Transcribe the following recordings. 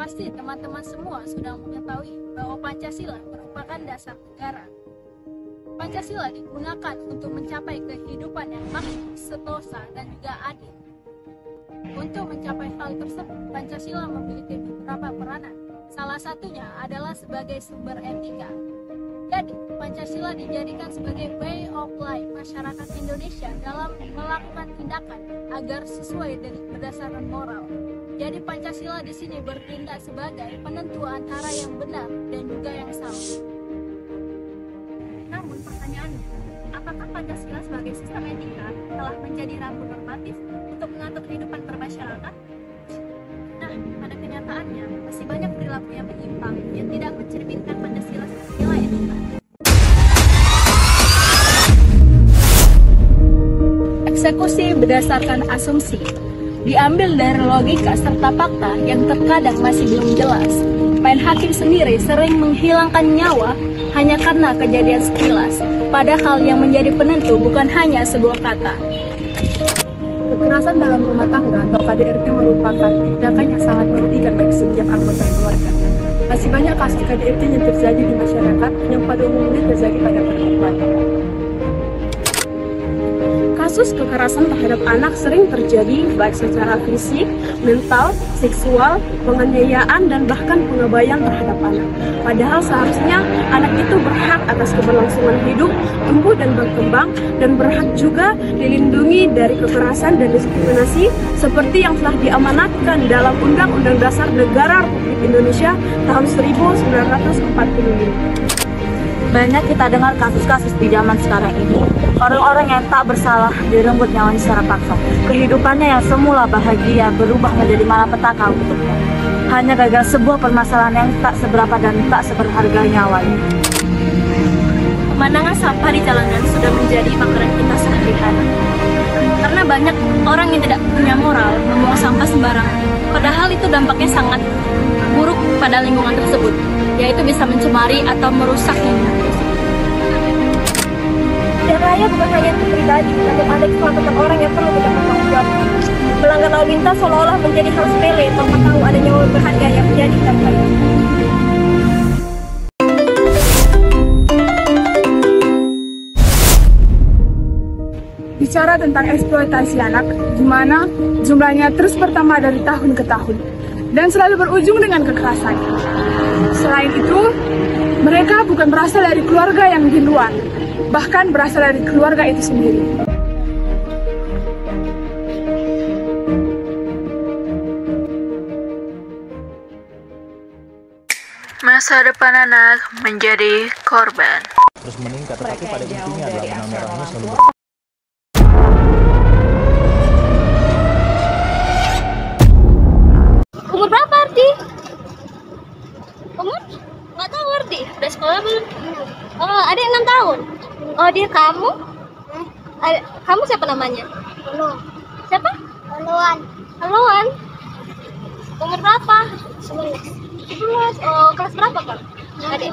Pasti teman-teman semua sudah mengetahui bahwa Pancasila merupakan dasar negara. Pancasila digunakan untuk mencapai kehidupan yang makmur, setosa, dan juga adil. Untuk mencapai hal tersebut, Pancasila memiliki beberapa peranan. Salah satunya adalah sebagai sumber etika. Jadi, Pancasila dijadikan sebagai way of life masyarakat Indonesia dalam melakukan tindakan agar sesuai dengan berdasarkan moral. Jadi Pancasila di sini bertindak sebagai penentu antara yang benar dan juga yang salah. Namun pertanyaannya, apakah Pancasila sebagai sistem etika telah menjadi rambu normatif untuk mengatur kehidupan bermasyarakat? Nah, pada kenyataannya masih banyak perilaku yang menyimpang yang tidak mencerminkan Pancasila sebagai nilai etika. Eksekusi berdasarkan asumsi diambil dari logika serta fakta yang terkadang masih belum jelas. Main hakim sendiri sering menghilangkan nyawa hanya karena kejadian sekilas, padahal yang menjadi penentu bukan hanya sebuah kata. Kekerasan dalam rumah tangga atau KDRT merupakan tindakan yang sangat merugikan bagi setiap anggota keluarga. Masih banyak kasus KDRT yang terjadi di masyarakat yang pada umumnya terjadi pada perempuan. Kasus kekerasan terhadap anak sering terjadi baik secara fisik, mental, seksual, penganiayaan, dan bahkan pengabayan terhadap anak. Padahal seharusnya anak itu berhak atas keberlangsungan hidup, tumbuh dan berkembang, dan berhak juga dilindungi dari kekerasan dan diskriminasi seperti yang telah diamanatkan dalam Undang-Undang Dasar Negara Republik Indonesia tahun 1945. Banyak kita dengar kasus-kasus di zaman sekarang ini. Orang-orang yang tak bersalah direnggut nyawanya secara paksa. Kehidupannya yang semula bahagia berubah menjadi malapetaka untuknya. Hanya gagal sebuah permasalahan yang tak seberapa dan tak seberharga nyawanya. Pemandangan sampah di jalanan sudah menjadi makanan kita sehari-hari. Karena banyak orang yang tidak punya moral membuang sampah sembarangan. Padahal itu dampaknya sangat buruk pada lingkungan tersebut, yaitu bisa mencemari atau merusak lingkungan tersebut. Dan raya bukan hanya untuk pribadi, namun ada keselamatan orang yang perlu kita pertanggungjawabkan. Melanggar lalu lintas seolah-olah menjadi hal sepele tanpa tahu ada nyawa berharga yang menjadi taruhan. Bicara tentang eksploitasi anak, di mana jumlahnya terus bertambah dari tahun ke tahun dan selalu berujung dengan kekerasan. Selain itu, mereka bukan berasal dari keluarga yang di luar, bahkan berasal dari keluarga itu sendiri. Masa depan anak menjadi korban. Terus meningkat, tetapi pada intinya adalah benang merahnya selalu Umur berapa Ardi? Umur? Nggak tahu Ardi. Udah sekolah belum? Oh, adik 6 tahun. Oh, dia kamu? Kamu siapa namanya? Halo. Siapa? Haloan. Haloan. Umur berapa? 11. 11. Oh, kelas berapa Kak? Adik.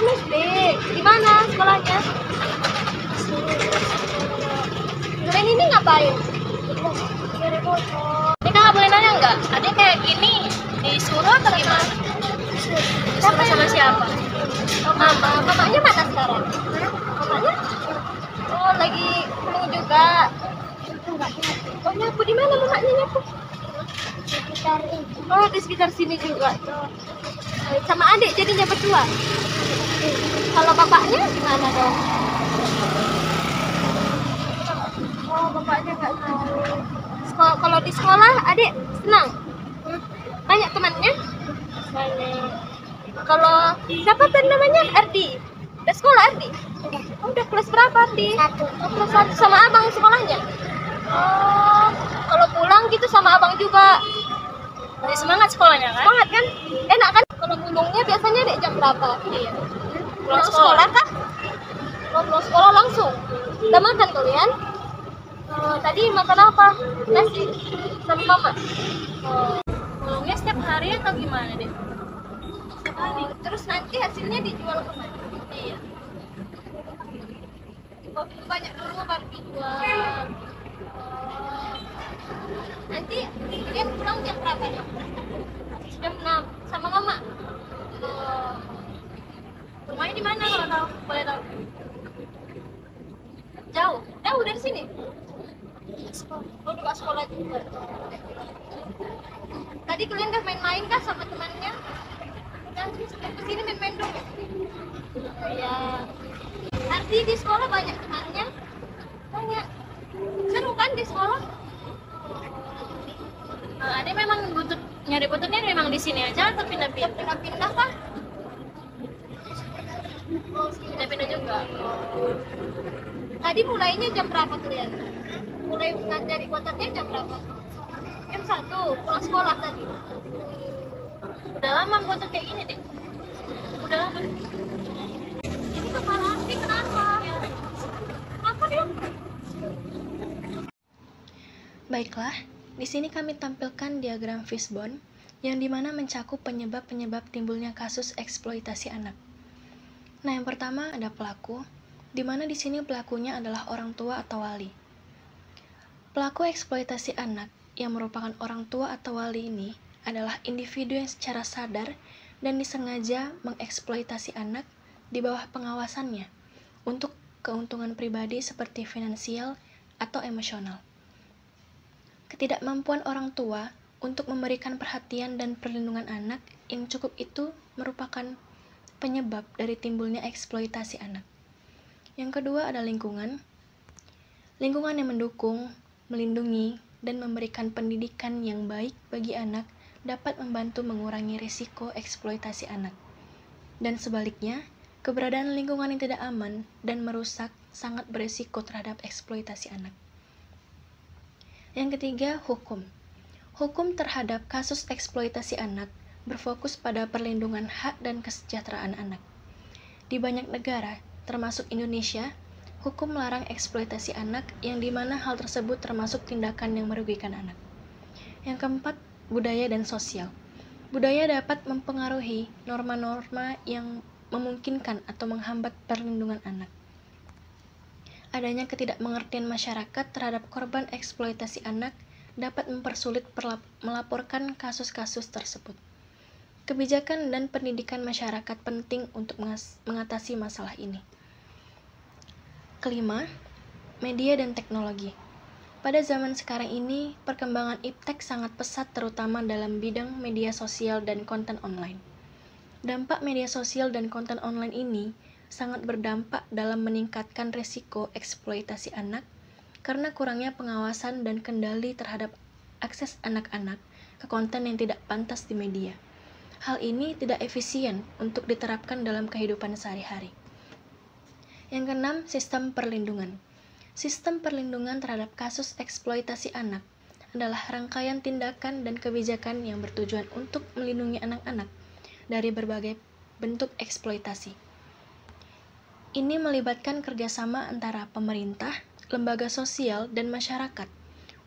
SD. Di mana sekolahnya? Kalian ini ngapain? Ini kakak boleh nanya nggak? Adik kayak gini disuruh atau gimana? Disuruh sama siapa? Oh, mama. Mamanya mana sekarang? Mamanya? Oh, lagi kuliah juga. Oh, nyapu di mana mamanya nyapu? Di sekitar ini. Oh, di sekitar sini juga. Sama adik jadinya berdua. Kalau bapaknya gimana dong? Oh, bapaknya nggak tahu. Kalau di sekolah adik senang? Banyak temannya? Banyak. Kalau siapa tadi namanya? Ardi. Udah sekolah Ardi? Oh, udah kelas berapa Ardi? 1. Oh, kelas 1 sama abang sekolahnya? Oh, kalau pulang gitu sama abang juga. Jadi semangat sekolahnya kan? Semangat kan? Enak kan? Kalau pulangnya biasanya dek jam berapa? Iya. Pulang sekolah kah? Kalau pulang sekolah langsung? Udah makan kalian? Tadi makan apa? Nasi sama mama. Pulangnya setiap hari atau gimana deh? Setiap hari. Terus nanti hasilnya dijual kemana? Iya. Oh, banyak dulu baru dijual. Nanti kalian pulang jam berapa? Jam 6. kalian udah main-main kah sama temannya? Udah, kesini main-main dulu. Ya. Arti di sekolah banyak temannya? Banyak. Seru kan di sekolah? Ada memang nyari bututnya memang di sini aja atau pindah-pindah? Pindah-pindah kah? Pindah-pindah juga. Tadi mulainya jam berapa kalian? Mulai dari kuatarnya jam berapa? Jam 1, pulang sekolah tadi. Udah lama buat kayak gini deh. Udah lama. Ini kepala Arti kenapa? Apa dia? Baiklah, di sini kami tampilkan diagram fishbone yang dimana mencakup penyebab-penyebab timbulnya kasus eksploitasi anak. Nah, yang pertama ada pelaku, di mana di sini pelakunya adalah orang tua atau wali. Pelaku eksploitasi anak yang merupakan orang tua atau wali ini adalah individu yang secara sadar dan disengaja mengeksploitasi anak di bawah pengawasannya untuk keuntungan pribadi seperti finansial atau emosional. Ketidakmampuan orang tua untuk memberikan perhatian dan perlindungan anak yang cukup itu merupakan penyebab dari timbulnya eksploitasi anak. Yang kedua ada lingkungan. Lingkungan yang mendukung, melindungi, dan memberikan pendidikan yang baik bagi anak dapat membantu mengurangi risiko eksploitasi anak. Dan sebaliknya, keberadaan lingkungan yang tidak aman dan merusak sangat berisiko terhadap eksploitasi anak. Yang ketiga, hukum. Hukum terhadap kasus eksploitasi anak berfokus pada perlindungan hak dan kesejahteraan anak. Di banyak negara, termasuk Indonesia, hukum melarang eksploitasi anak yang dimana hal tersebut termasuk tindakan yang merugikan anak. Yang keempat, budaya dan sosial. Budaya dapat mempengaruhi norma-norma yang memungkinkan atau menghambat perlindungan anak. Adanya ketidakmengertian masyarakat terhadap korban eksploitasi anak dapat mempersulit melaporkan kasus-kasus tersebut. Kebijakan dan pendidikan masyarakat penting untuk mengatasi masalah ini. Kelima, media dan teknologi. Pada zaman sekarang ini, perkembangan iptek sangat pesat terutama dalam bidang media sosial dan konten online. Dampak media sosial dan konten online ini sangat berdampak dalam meningkatkan risiko eksploitasi anak karena kurangnya pengawasan dan kendali terhadap akses anak-anak ke konten yang tidak pantas di media. Hal ini tidak efisien untuk diterapkan dalam kehidupan sehari-hari. Yang keenam, sistem perlindungan. Sistem perlindungan terhadap kasus eksploitasi anak adalah rangkaian tindakan dan kebijakan yang bertujuan untuk melindungi anak-anak dari berbagai bentuk eksploitasi. Ini melibatkan kerjasama antara pemerintah, lembaga sosial, dan masyarakat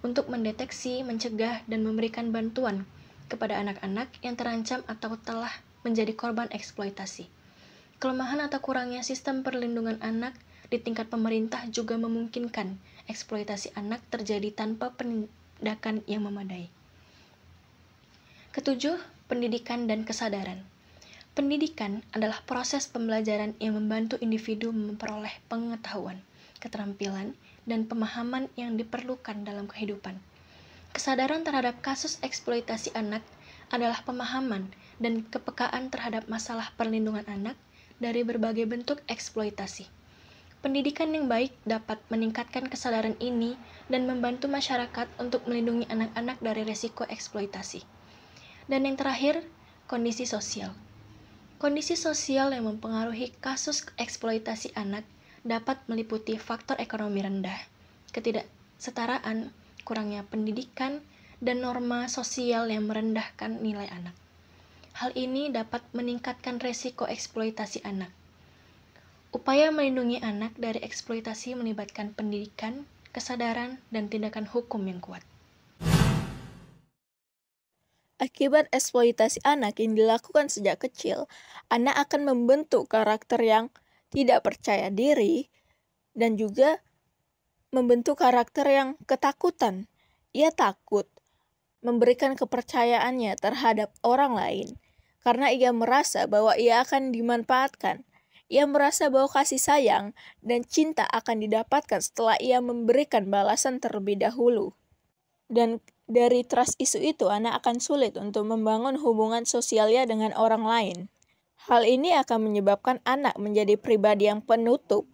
untuk mendeteksi, mencegah, dan memberikan bantuan kepada anak-anak yang terancam atau telah menjadi korban eksploitasi. Kelemahan atau kurangnya sistem perlindungan anak di tingkat pemerintah juga memungkinkan eksploitasi anak terjadi tanpa penindakan yang memadai. Ketujuh, pendidikan dan kesadaran. Pendidikan adalah proses pembelajaran yang membantu individu memperoleh pengetahuan, keterampilan, dan pemahaman yang diperlukan dalam kehidupan. Kesadaran terhadap kasus eksploitasi anak adalah pemahaman dan kepekaan terhadap masalah perlindungan anak dari berbagai bentuk eksploitasi. Pendidikan yang baik dapat meningkatkan kesadaran ini dan membantu masyarakat untuk melindungi anak-anak dari risiko eksploitasi. Dan yang terakhir, kondisi sosial. Kondisi sosial yang mempengaruhi kasus eksploitasi anak dapat meliputi faktor ekonomi rendah, ketidaksetaraan, kurangnya pendidikan, dan norma sosial yang merendahkan nilai anak. Hal ini dapat meningkatkan risiko eksploitasi anak. Upaya melindungi anak dari eksploitasi melibatkan pendidikan, kesadaran, dan tindakan hukum yang kuat. Akibat eksploitasi anak yang dilakukan sejak kecil, anak akan membentuk karakter yang tidak percaya diri dan juga membentuk karakter yang ketakutan. Ia takut memberikan kepercayaannya terhadap orang lain karena ia merasa bahwa ia akan dimanfaatkan. Ia merasa bahwa kasih sayang dan cinta akan didapatkan setelah ia memberikan balasan terlebih dahulu. Dan Dari trust issue itu, anak akan sulit untuk membangun hubungan sosialnya dengan orang lain. Hal ini akan menyebabkan anak menjadi pribadi yang penutup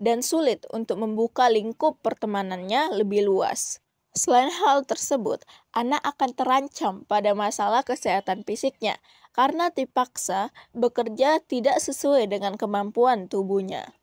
dan sulit untuk membuka lingkup pertemanannya lebih luas. Selain hal tersebut, anak akan terancam pada masalah kesehatan fisiknya karena dipaksa bekerja tidak sesuai dengan kemampuan tubuhnya.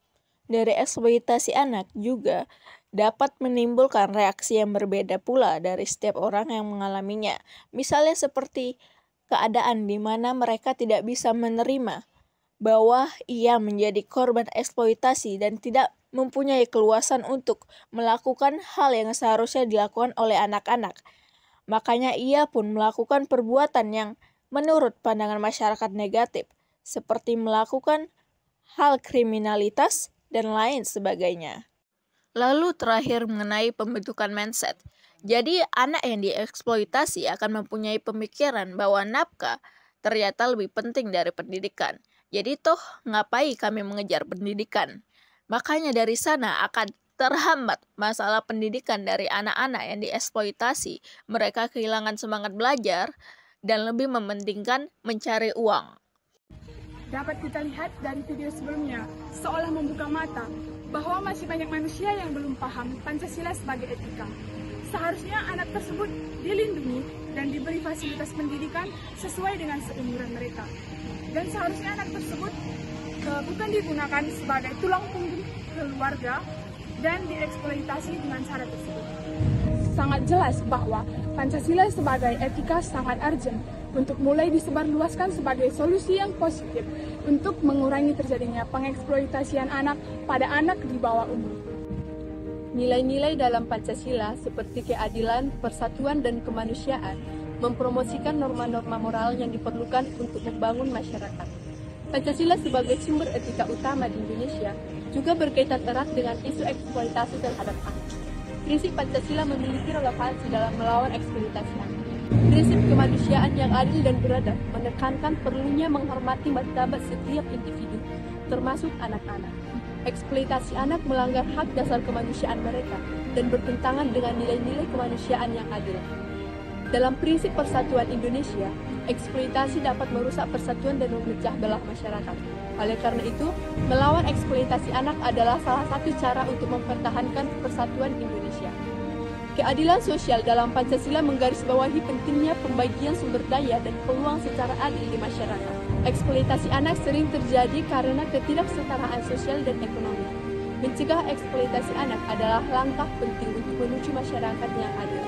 Dari eksploitasi anak juga dapat menimbulkan reaksi yang berbeda pula dari setiap orang yang mengalaminya. Misalnya seperti keadaan di mana mereka tidak bisa menerima bahwa ia menjadi korban eksploitasi dan tidak mempunyai keluasan untuk melakukan hal yang seharusnya dilakukan oleh anak-anak. Makanya ia pun melakukan perbuatan yang menurut pandangan masyarakat negatif, seperti melakukan hal kriminalitas dan lain sebagainya. Lalu terakhir mengenai pembentukan mindset. Jadi anak yang dieksploitasi akan mempunyai pemikiran bahwa nafkah ternyata lebih penting dari pendidikan. Jadi toh ngapai kami mengejar pendidikan? Makanya dari sana akan terhambat masalah pendidikan dari anak-anak yang dieksploitasi. Mereka kehilangan semangat belajar dan lebih mementingkan mencari uang. Dapat kita lihat dari video sebelumnya, seolah membuka mata bahwa masih banyak manusia yang belum paham Pancasila sebagai etika. Seharusnya anak tersebut dilindungi dan diberi fasilitas pendidikan sesuai dengan seumuran mereka. Dan seharusnya anak tersebut bukan digunakan sebagai tulang punggung keluarga dan dieksploitasi dengan cara tersebut. Sangat jelas bahwa Pancasila sebagai etika sangat urgent untuk mulai disebarluaskan sebagai solusi yang positif untuk mengurangi terjadinya pengeksploitasian anak pada anak di bawah umur. Nilai-nilai dalam Pancasila seperti keadilan, persatuan, dan kemanusiaan mempromosikan norma-norma moral yang diperlukan untuk membangun masyarakat. Pancasila sebagai sumber etika utama di Indonesia juga berkaitan erat dengan isu eksploitasi terhadap anak. Prinsip Pancasila memiliki relevansi dalam melawan eksploitasi anak. Prinsip kemanusiaan yang adil dan beradab menekankan perlunya menghormati martabat setiap individu, termasuk anak-anak. Eksploitasi anak melanggar hak dasar kemanusiaan mereka dan bertentangan dengan nilai-nilai kemanusiaan yang adil. Dalam prinsip persatuan Indonesia, eksploitasi dapat merusak persatuan dan memecah belah masyarakat. Oleh karena itu, melawan eksploitasi anak adalah salah satu cara untuk mempertahankan persatuan Indonesia. Keadilan sosial dalam Pancasila menggarisbawahi pentingnya pembagian sumber daya dan peluang secara adil di masyarakat. Eksploitasi anak sering terjadi karena ketidaksetaraan sosial dan ekonomi. Mencegah eksploitasi anak adalah langkah penting untuk menuju masyarakat yang adil.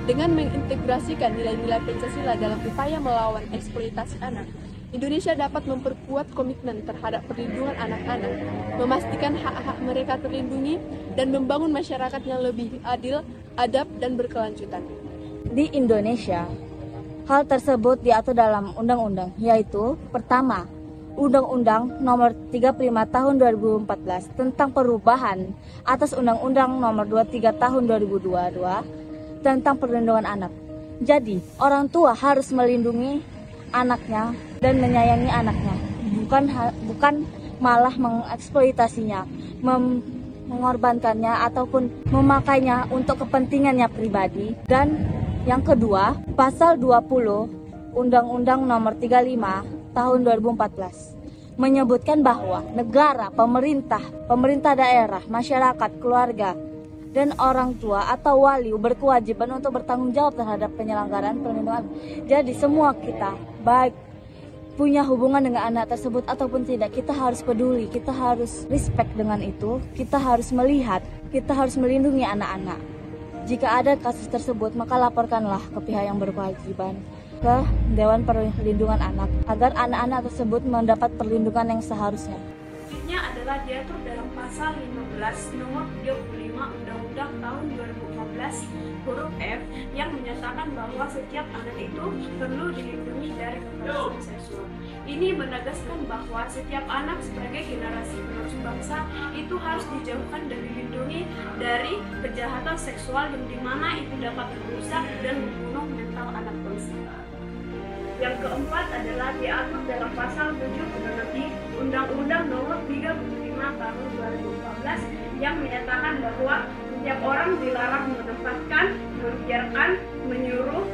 Dengan mengintegrasikan nilai-nilai Pancasila dalam upaya melawan eksploitasi anak, Indonesia dapat memperkuat komitmen terhadap perlindungan anak-anak, memastikan hak-hak mereka terlindungi, dan membangun masyarakat yang lebih adil, adab, dan berkelanjutan. Di Indonesia, hal tersebut diatur dalam undang-undang, yaitu pertama, Undang-Undang Nomor 35 Tahun 2014 tentang perubahan atas Undang-Undang Nomor 23 Tahun 2022 tentang perlindungan anak. Jadi, orang tua harus melindungi anaknya dan menyayangi anaknya, bukan malah mengeksploitasinya, mengorbankannya ataupun memakainya untuk kepentingannya pribadi. Dan yang kedua, pasal 20 Undang-Undang Nomor 35 Tahun 2014 menyebutkan bahwa negara, pemerintah daerah, masyarakat, keluarga, dan orang tua atau wali berkewajiban untuk bertanggung jawab terhadap penyelenggaraan perlindungan. Jadi semua kita, baik punya hubungan dengan anak tersebut ataupun tidak, kita harus peduli, kita harus respect dengan itu, kita harus melihat, kita harus melindungi anak-anak. Jika ada kasus tersebut, maka laporkanlah ke pihak yang berkewajiban, ke Dewan Perlindungan Anak, agar anak-anak tersebut mendapat perlindungan yang seharusnya. Selanjutnya adalah diatur dalam pasal 15 nomor 35 Undang-Undang tahun 2015 huruf F yang menyatakan bahwa setiap anak itu perlu dilindungi dari kekerasan seksual. Ini menegaskan bahwa setiap anak sebagai generasi penerus bangsa itu harus dijauhkan dan dilindungi dari kejahatan seksual yang dimana itu dapat merusak dan membunuh mental anak bangsa. Yang keempat adalah diatur dalam pasal 7 Undang-Undang Nomor 35 Tahun 2014 yang menyatakan bahwa setiap orang dilarang menempatkan, membiarkan, menyuruh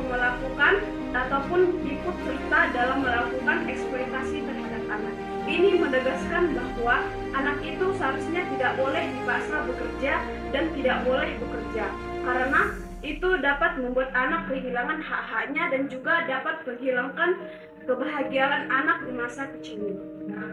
melakukan, ataupun ikut serta dalam melakukan eksploitasi terhadap anak. Ini menegaskan bahwa anak itu seharusnya tidak boleh dipaksa bekerja dan tidak boleh bekerja, karena itu dapat membuat anak kehilangan hak-haknya dan juga dapat menghilangkan kebahagiaan anak di masa kecilnya.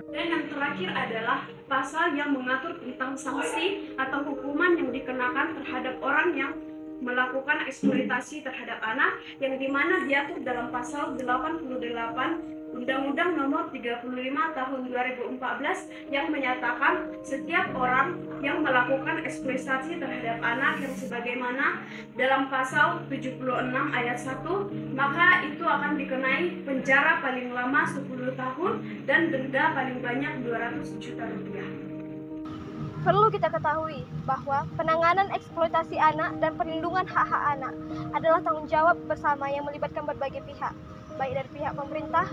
Dan yang terakhir adalah pasal yang mengatur tentang sanksi atau hukuman yang dikenakan terhadap orang yang melakukan eksploitasi terhadap anak, yang dimana diatur dalam pasal 88 Undang-Undang Nomor 35 Tahun 2014 yang menyatakan setiap orang yang melakukan eksploitasi terhadap anak yang sebagaimana dalam pasal 76 ayat 1, maka itu akan dikenai penjara paling lama 10 tahun dan denda paling banyak 200 juta rupiah. Perlu kita ketahui bahwa penanganan eksploitasi anak dan perlindungan hak-hak anak adalah tanggung jawab bersama yang melibatkan berbagai pihak, baik dari pihak pemerintah,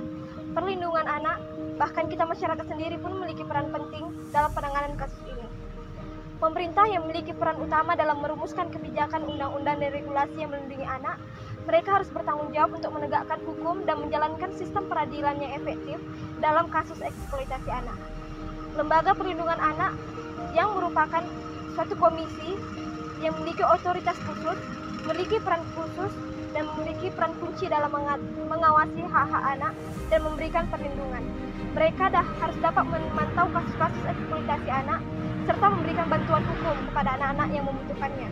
perlindungan anak, bahkan kita masyarakat sendiri pun memiliki peran penting dalam penanganan kasus ini. Pemerintah yang memiliki peran utama dalam merumuskan kebijakan undang-undang dan regulasi yang melindungi anak, mereka harus bertanggung jawab untuk menegakkan hukum dan menjalankan sistem peradilan yang efektif dalam kasus eksploitasi anak. Lembaga Perlindungan Anak yang merupakan suatu komisi yang memiliki otoritas khusus, memiliki peran khusus, dan memiliki peran kunci dalam mengawasi hak-hak anak dan memberikan perlindungan. Mereka harus dapat memantau kasus-kasus eksploitasi anak serta memberikan bantuan hukum kepada anak-anak yang membutuhkannya.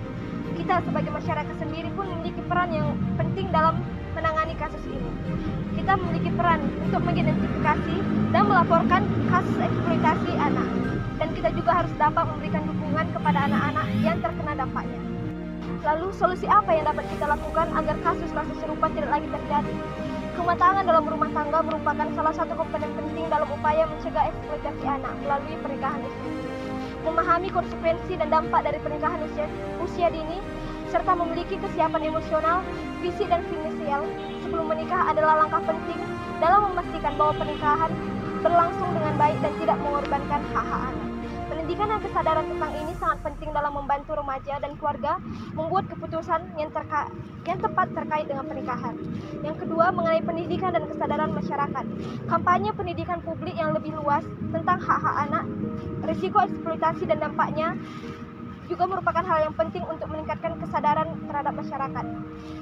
Kita sebagai masyarakat sendiri pun memiliki peran yang penting dalam menangani kasus ini. Kita memiliki peran untuk mengidentifikasi dan melaporkan kasus eksploitasi anak. Dan kita juga harus dapat memberikan dukungan kepada anak-anak yang terkena dampaknya. Lalu solusi apa yang dapat kita lakukan agar kasus-kasus serupa tidak lagi terjadi? Kematangan dalam rumah tangga merupakan salah satu komponen penting dalam upaya mencegah eksploitasi anak melalui pernikahan usia. Memahami konsekuensi dan dampak dari pernikahan usia dini, serta memiliki kesiapan emosional, fisik dan finansial sebelum menikah adalah langkah penting dalam memastikan bahwa pernikahan berlangsung dengan baik dan tidak mengorbankan hak-hak anak. Pendidikan dan kesadaran tentang ini sangat penting dalam membantu remaja dan keluarga membuat keputusan yang tepat terkait dengan pernikahan. Yang kedua, mengenai pendidikan dan kesadaran masyarakat. Kampanye pendidikan publik yang lebih luas tentang hak-hak anak, risiko eksploitasi dan dampaknya juga merupakan hal yang penting untuk meningkatkan kesadaran terhadap masyarakat.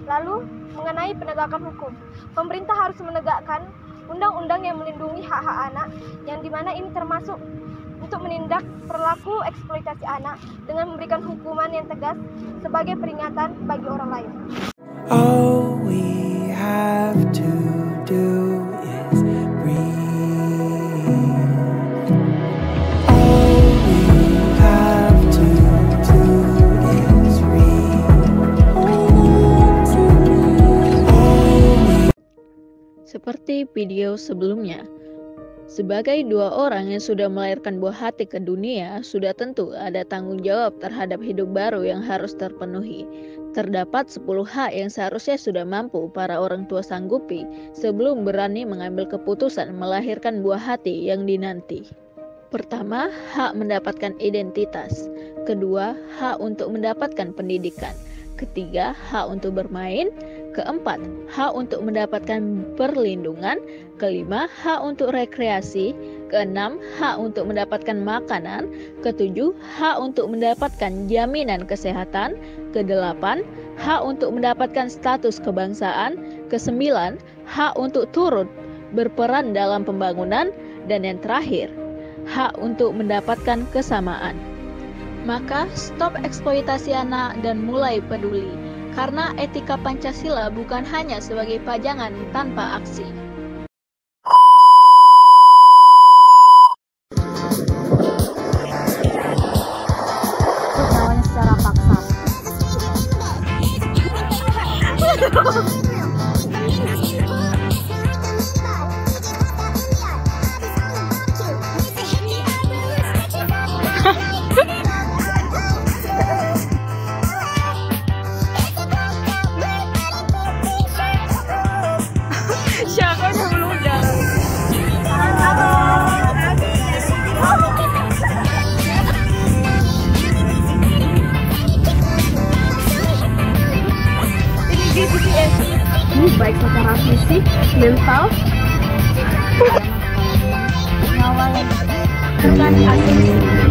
Lalu, mengenai penegakan hukum. Pemerintah harus menegakkan undang-undang yang melindungi hak-hak anak, yang dimana ini termasuk untuk menindak perilaku eksploitasi anak dengan memberikan hukuman yang tegas sebagai peringatan bagi orang lain. All we have to do is breathe. All we have to do is breathe. Seperti video sebelumnya, sebagai dua orang yang sudah melahirkan buah hati ke dunia, sudah tentu ada tanggung jawab terhadap hidup baru yang harus terpenuhi. Terdapat 10 hak yang seharusnya sudah mampu para orang tua sanggupi sebelum berani mengambil keputusan melahirkan buah hati yang dinanti. Pertama, hak mendapatkan identitas. Kedua, hak untuk mendapatkan pendidikan. Ketiga, hak untuk bermain. Keempat, hak untuk mendapatkan perlindungan. Kelima, hak untuk rekreasi. Keenam, hak untuk mendapatkan makanan. Ketujuh, hak untuk mendapatkan jaminan kesehatan. Kedelapan, hak untuk mendapatkan status kebangsaan. Kesembilan, hak untuk turut berperan dalam pembangunan. Dan yang terakhir, hak untuk mendapatkan kesamaan. Maka stop eksploitasi anak dan mulai peduli. Karena etika Pancasila bukan hanya sebagai pajangan tanpa aksi. Perkawinan secara paksa. Ini baik secara fisik, mental, nyawa yang terkait asing